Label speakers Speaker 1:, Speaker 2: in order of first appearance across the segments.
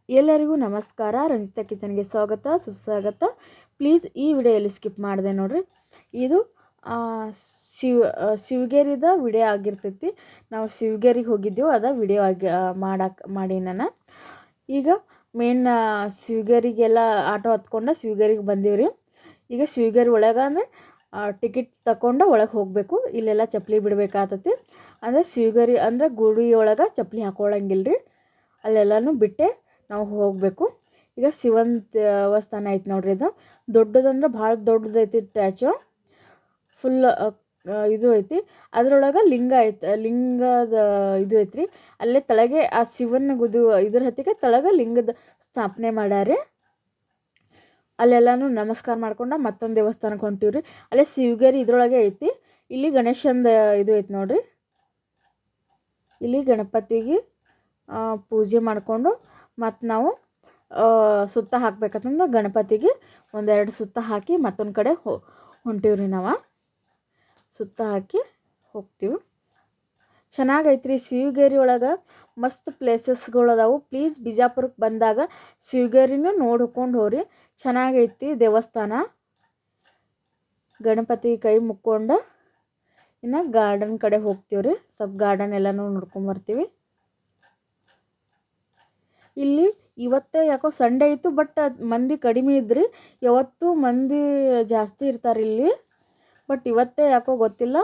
Speaker 1: ಎಲ್ಲರಿಗೂ ನಮಸ್ಕಾರ. ರಂಜಿತಾ ಕಿಚನ್ಗೆ ಸ್ವಾಗತ ಸುಸ್ವಾಗತ. ಪ್ಲೀಸ್ ಈ ವಿಡಿಯೋಯಲ್ಲಿ ಸ್ಕಿಪ್ ಮಾಡಿದೆ ನೋಡ್ರಿ. ಇದು ಶಿವಗೇರಿದ ವಿಡಿಯೋ ಆಗಿರ್ತೈತಿ. ನಾವು ಶಿವಗೇರಿಗೆ ಹೋಗಿದ್ದೆವು, ಅದ ವಿಡಿಯೋ ಮಾಡಿ ನಾನು ಈಗ ಮೇನ್ ಶಿವಗೇರಿಗೆಲ್ಲ ಆಟೋ ಹತ್ಕೊಂಡು ಶಿವಗೇರಿಗೆ ಬಂದೀವ್ರಿ. ಈಗ ಶಿವಗೇರಿ ಒಳಗೆ ಅಂದರೆ ಟಿಕೆಟ್ ತಗೊಂಡು ಒಳಗೆ ಹೋಗಬೇಕು. ಇಲ್ಲೆಲ್ಲ ಚಪ್ಪಲಿ ಬಿಡಬೇಕಾಗ್ತೈತಿ. ಅಂದರೆ ಶಿವಗೇರಿ ಅಂದರೆ ಗುಡಿ ಒಳಗೆ ಚಪ್ಪಲಿ ಹಾಕೊಳ್ಳಂಗಿಲ್ಲ ರೀ. ಅಲ್ಲೆಲ್ಲನೂ ಬಿಟ್ಟೆ ನಾವು ಹೋಗಬೇಕು. ಈಗ ಶಿವನ ದೇವಸ್ಥಾನ ಐತೆ ನೋಡ್ರಿ. ಇದು ದೊಡ್ಡದಂದ್ರೆ ಭಾಳ ದೊಡ್ಡದೈತಿ. ಟ್ಯಾಚು ಫುಲ್ ಇದು ಐತಿ. ಅದರೊಳಗೆ ಲಿಂಗ ಐತೆ. ಲಿಂಗದ ಇದು ಐತ್ರಿ. ಅಲ್ಲೇ ತಳಗೆ ಆ ಶಿವನ ಇದ್ರ ಹತ್ತಿಗೆ ತಳಗೆ ಲಿಂಗದ ಸ್ಥಾಪನೆ ಮಾಡ್ಯಾರಿ. ಅಲ್ಲೆಲ್ಲನೂ ನಮಸ್ಕಾರ ಮಾಡ್ಕೊಂಡು ಮತ್ತೊಂದು ದೇವಸ್ಥಾನಕ್ಕೆ ಹೊಂಟೀವ್ರಿ. ಅಲ್ಲೇ ಶಿವಗೇರಿ ಇದ್ರೊಳಗೆ ಐತಿ. ಇಲ್ಲಿ ಗಣೇಶಂದು ಇದು ಐತಿ ನೋಡ್ರಿ. ಇಲ್ಲಿ ಗಣಪತಿಗೆ ಪೂಜೆ ಮಾಡಿಕೊಂಡು ಮತ್ತು ನಾವು ಸುತ್ತ ಹಾಕ್ಬೇಕಂತಂದ್ರೆ ಗಣಪತಿಗೆ ಒಂದೆರಡು ಸುತ್ತ ಹಾಕಿ ಮತ್ತೊಂದು ಕಡೆ ಹೊಂಟೀವ್ರಿ. ನಾವು ಸುತ್ತ ಹಾಕಿ ಹೋಗ್ತೀವಿ. ಚೆನ್ನಾಗೈತ್ರಿ. ಶಿವಗೇರಿ ಒಳಗೆ ಮಸ್ತ್ ಪ್ಲೇಸಸ್ಗಳು ಅದಾವು. ಪ್ಲೀಸ್ ಬಿಜಾಪುರಕ್ಕೆ ಬಂದಾಗ ಶಿವಗೇರಿನೂ ನೋಡ್ಕೊಂಡು ಹೋಗ್ರಿ. ಚೆನ್ನಾಗೈತಿ ದೇವಸ್ಥಾನ. ಗಣಪತಿ ಕೈ ಮುಕ್ಕೊಂಡು ಇನ್ನು ಗಾರ್ಡನ್ ಕಡೆ ಹೋಗ್ತೀವ್ರಿ. ಸ್ವಲ್ಪ ಗಾರ್ಡನ್ ಎಲ್ಲನೂ ನೋಡ್ಕೊಂಬರ್ತೀವಿ. ಇಲ್ಲಿ ಇವತ್ತೇ ಯಾಕೋ ಸಂಡೇ ಇತ್ತು, ಬಟ್ ಮಂದಿ ಕಡಿಮೆ ಇದ್ರಿ. ಯಾವತ್ತೂ ಮಂದಿ ಜಾಸ್ತಿ ಇರ್ತಾರೆ ಇಲ್ಲಿ, ಬಟ್ ಇವತ್ತೇ ಯಾಕೋ ಗೊತ್ತಿಲ್ಲ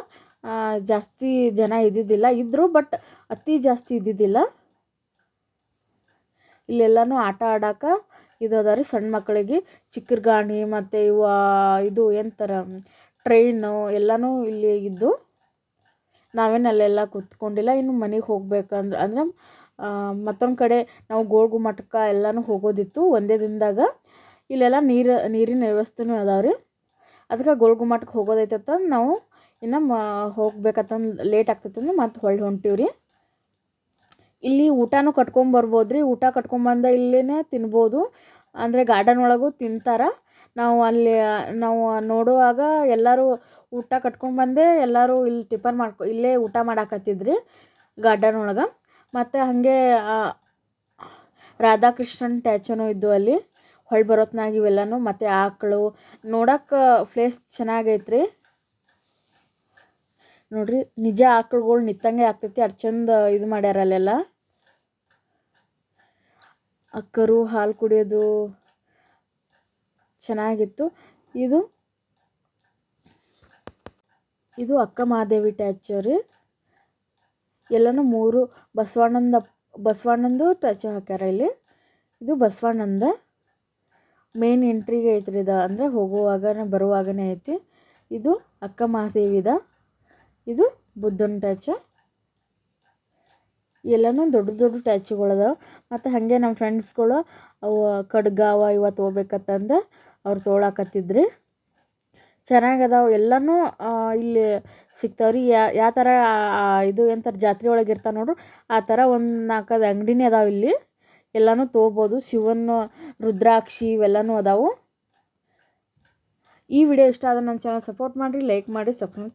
Speaker 1: ಜಾಸ್ತಿ ಜನ ಇದ್ದಿದ್ದಿಲ್ಲ. ಇದ್ದರು ಬಟ್ ಅತಿ ಜಾಸ್ತಿ ಇದ್ದಿದ್ದಿಲ್ಲ. ಇಲ್ಲೆಲ್ಲನೂ ಆಟ ಆಡೋಕೆ ಇದು ಅದ ರೀ. ಸಣ್ಣ ಮಕ್ಕಳಿಗೆ ಚಿಕ್ಕರ್ ಗಾಣಿ ಮತ್ತು ಇದು ಏನಂತಾರ ಟ್ರೈನು ಎಲ್ಲನೂ ಇಲ್ಲಿ ಇದ್ದು. ನಾವೇನು ಅಲ್ಲೆಲ್ಲ ಕೂತ್ಕೊಂಡಿಲ್ಲ. ಇನ್ನು ಮನೆಗೆ ಹೋಗ್ಬೇಕಂದ್ರೆ ಅಂದರೆ ಮತ್ತೊಂದು ಕಡೆ ನಾವು ಗೋಳಗುಮ್ಮಟಕ್ಕೆ ಎಲ್ಲನೂ ಹೋಗೋದಿತ್ತು ಒಂದೇ ದಿನದಾಗ. ಇಲ್ಲೆಲ್ಲ ನೀರಿನ ವ್ಯವಸ್ಥೆನೂ ಅದಾವೆ ರೀ. ಅದಕ್ಕೆ ಗೋಳಗುಮ್ಮಟಕ್ಕೆ ಹೋಗೋದೈತಂತ ನಾವು ಇನ್ನು ಹೋಗ್ಬೇಕಂತಂದು ಲೇಟ್ ಆಗ್ತೈತಂದ್ರೆ ಮತ್ತೆ ಹೊಂಟೀವ್ರಿ. ಇಲ್ಲಿ ಊಟನೂ ಕಟ್ಕೊಂಬರ್ಬೋದು ರೀ. ಊಟ ಕಟ್ಕೊಂಬಂದ ಇಲ್ಲೇ ತಿನ್ಬೋದು. ಅಂದರೆ ಗಾರ್ಡನ್ ಒಳಗೂ ತಿಂತಾರೆ. ನಾವು ನೋಡುವಾಗ ಎಲ್ಲರೂ ಊಟ ಕಟ್ಕೊಂಡ್ಬಂದೆ ಎಲ್ಲರೂ ಇಲ್ಲಿ ಟಿಫನ್ ಇಲ್ಲೇ ಊಟ ಮಾಡಾಕತ್ತಿದ್ರಿ ಗಾರ್ಡನ್ ಒಳಗೆ. ಮತ್ತು ಹಾಗೆ ರಾಧಾಕೃಷ್ಣನ್ ಟ್ಯಾಚುನೂ ಇದ್ದು ಅಲ್ಲಿ ಹೊಳ್ಳಿ ಬರೋತ್ನಾಗ ಇವೆಲ್ಲನೂ. ಮತ್ತು ಆಕಳು ನೋಡೋಕೆ ಪ್ಲೇಸ್ ಚೆನ್ನಾಗೈತ್ರಿ ನೋಡ್ರಿ. ನಿಜ ಆಕಳುಗಳು ನಿತ್ತಂಗೆ ಆಗ್ತೈತಿ. ಅಷ್ಟು ಚಂದ ಇದು ಮಾಡ್ಯಾರ ಅಲ್ಲೆಲ್ಲ. ಅಕ್ಕರು ಹಾಲು ಕುಡಿಯೋದು ಚೆನ್ನಾಗಿತ್ತು. ಇದು ಅಕ್ಕ ಮಹಾದೇವಿ ಟ್ಯಾಚು ರೀ. ಎಲ್ಲನೂ 3 ಬಸವಣ್ಣಂದು ಟ್ಯಾಚು ಹಾಕ್ಯಾರ ಇಲ್ಲಿ. ಇದು ಬಸವಣ್ಣಂದ ಮೇನ್ ಎಂಟ್ರಿಗೆ ಐತ್ರಿ. ಇದು ಅಂದರೆ ಹೋಗುವಾಗ ಬರುವಾಗನೇ ಐತಿ. ಇದು ಅಕ್ಕ ಮಹಾದೇವಿದ. ಇದು ಬುದ್ಧನ ಟ್ಯಾಚು. ಎಲ್ಲನೂ ದೊಡ್ಡ ದೊಡ್ಡ ಟ್ಯಾಚುಗಳದಾವ. ಮತ್ತು ಹಾಗೆ ನಮ್ಮ ಫ್ರೆಂಡ್ಸ್ಗಳು ಅವು ಖಡ್ಗ ಇವ ತೊಗೋಬೇಕಂತಂದು ಅವ್ರು ತೊಗೊಳಕತ್ತಿದ್ರಿ. ಚೆನ್ನಾಗದಾವ ಎಲ್ಲನೂ ಇಲ್ಲಿ ಸಿಗ್ತಾವ್ರಿ. ಯಾವ ಥರ ಇದು ಎಂಥರ ಜಾತ್ರೆ ಒಳಗೆ ಇರ್ತಾವೆ ನೋಡ್ರಿ, ಆ ಥರ ಒಂದು 4-5 ಅಂಗಡಿನೇ ಅದಾವೆ ಇಲ್ಲಿ. ಎಲ್ಲನೂ ತೊಗೋಬೋದು. ಶಿವನ ರುದ್ರಾಕ್ಷಿ ಇವೆಲ್ಲನೂ ಅದಾವು. ಈ ವಿಡಿಯೋ ಇಷ್ಟ ಆದ್ರೆ ನನ್ನ ಚಾನಲ್ ಸಪೋರ್ಟ್ ಮಾಡಿರಿ, ಲೈಕ್ ಮಾಡಿ, ಸಬ್ಸ್ಕ್ರೈಬ್